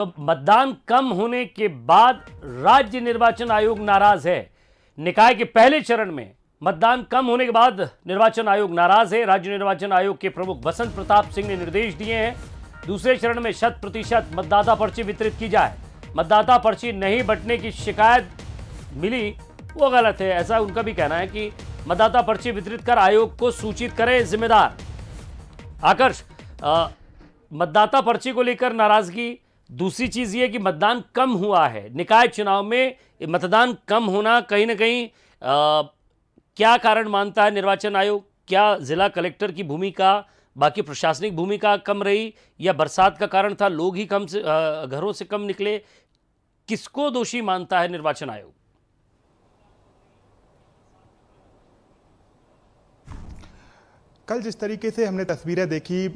तो मतदान कम होने के बाद राज्य निर्वाचन आयोग नाराज है। निकाय के पहले चरण में मतदान कम होने के बाद निर्वाचन आयोग नाराज है। राज्य निर्वाचन आयोग के प्रमुख बसंत प्रताप सिंह ने निर्देश दिए हैं दूसरे चरण में 100% मतदाता पर्ची वितरित की जाए। मतदाता पर्ची नहीं बंटने की शिकायत मिली वो गलत है, ऐसा उनका भी कहना है कि मतदाता पर्ची वितरित कर आयोग को सूचित करें जिम्मेदार। आकर्ष, मतदाता पर्ची को लेकर नाराजगी, दूसरी चीज ये कि मतदान कम हुआ है। निकाय चुनाव में मतदान कम होना कहीं ना कहीं क्या कारण मानता है निर्वाचन आयोग? क्या जिला कलेक्टर की भूमिका, बाकी प्रशासनिक भूमिका कम रही, या बरसात का कारण था, लोग ही कम से घरों से कम निकले? किसको दोषी मानता है निर्वाचन आयोग? कल जिस तरीके से हमने तस्वीरें देखी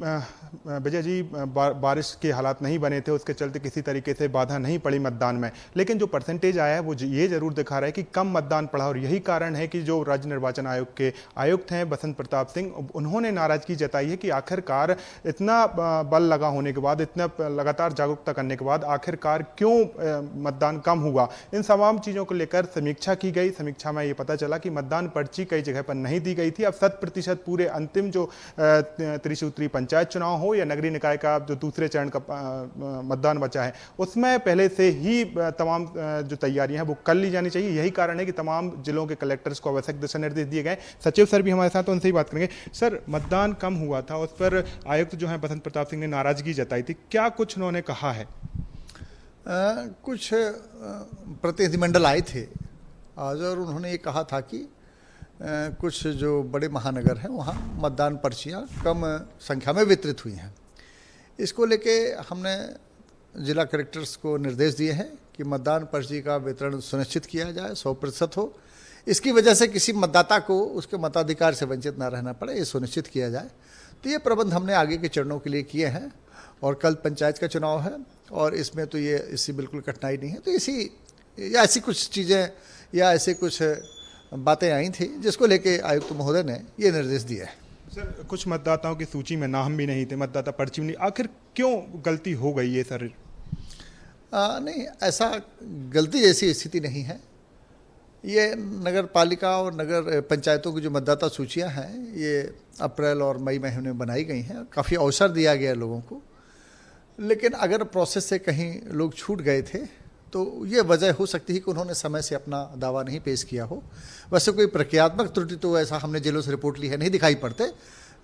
विजय जी, बारिश के हालात नहीं बने थे, उसके चलते किसी तरीके से बाधा नहीं पड़ी मतदान में, लेकिन जो परसेंटेज आया है वो ये जरूर दिखा रहा है कि कम मतदान पड़ा। और यही कारण है कि जो राज्य निर्वाचन आयोग के आयुक्त हैं बसंत प्रताप सिंह, उन्होंने नाराजगी जताई है कि आखिरकार इतना बल लगा होने के बाद, इतना लगातार जागरूकता करने के बाद आखिरकार क्यों मतदान कम हुआ। इन तमाम चीज़ों को लेकर समीक्षा की गई। समीक्षा में ये पता चला कि मतदान पर्ची कई जगह पर नहीं दी गई थी। अब 100% पूरे अंतिम जो त्रिसूत्री पंचायत चुनाव हो या नगरीय निकाय का जो दूसरे चरण का मतदान बचा है, उसमें पहले से ही तमाम जो तैयारियां हैं वो कर ली जानी चाहिए। यही कारण है कि तमाम जिलों के कलेक्टर्स को आवश्यक दिशा निर्देश दिए गए। सचिव सर भी हमारे साथ, उनसे ही बात करेंगे। सर, मतदान कम हुआ था, उस पर आयुक्त जो है बसंत प्रताप सिंह ने नाराजगी जताई थी, क्या कुछ उन्होंने कहा है? कुछ प्रतिनिधिमंडल आए थे आज और उन्होंने ये कहा था कि कुछ जो बड़े महानगर हैं वहाँ मतदान पर्चियाँ कम संख्या में वितरित हुई हैं। इसको लेके हमने जिला कलेक्टर्स को निर्देश दिए हैं कि मतदान पर्ची का वितरण सुनिश्चित किया जाए, 100% हो। इसकी वजह से किसी मतदाता को उसके मताधिकार से वंचित ना रहना पड़े, ये सुनिश्चित किया जाए। तो ये प्रबंध हमने आगे के चरणों के लिए किए हैं। और कल पंचायत का चुनाव है और इसमें तो ये इससे बिल्कुल कठिनाई नहीं है। तो ऐसी कुछ चीज़ें या ऐसे कुछ बातें आई थी जिसको लेके आयुक्त महोदय ने ये निर्देश दिया है। सर, कुछ मतदाताओं की सूची में नाम भी नहीं थे, मतदाता पर्ची में नहीं, आखिर क्यों गलती हो गई है सर? नहीं, ऐसा गलती जैसी स्थिति नहीं है। ये नगर पालिका और नगर पंचायतों की जो मतदाता सूचियां हैं ये अप्रैल और मई महीने में बनाई गई हैं। काफ़ी अवसर दिया गया लोगों को, लेकिन अगर प्रोसेस से कहीं लोग छूट गए थे तो ये वजह हो सकती है कि उन्होंने समय से अपना दावा नहीं पेश किया हो। वैसे कोई प्रक्रियात्मक त्रुटि तो ऐसा हमने जिलों से रिपोर्ट ली है नहीं दिखाई पड़ते,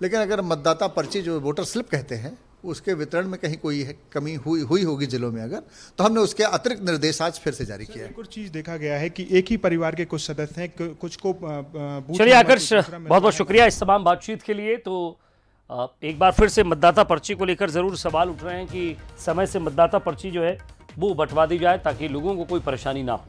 लेकिन अगर मतदाता पर्ची जो वोटर स्लिप कहते हैं उसके वितरण में कहीं कोई कमी हुई होगी जिलों में अगर, तो हमने उसके अतिरिक्त निर्देश आज फिर से जारी किया है। कुछ चीज देखा गया है कि एक ही परिवार के कुछ सदस्य हैं, कुछ को चलिए आकर्ष, बहुत बहुत शुक्रिया इस तमाम बातचीत के लिए। तो एक बार फिर से मतदाता पर्ची को लेकर जरूर सवाल उठ रहे हैं कि समय से मतदाता पर्ची जो है वो बंटवा दी जाए ताकि लोगों को कोई परेशानी ना हो।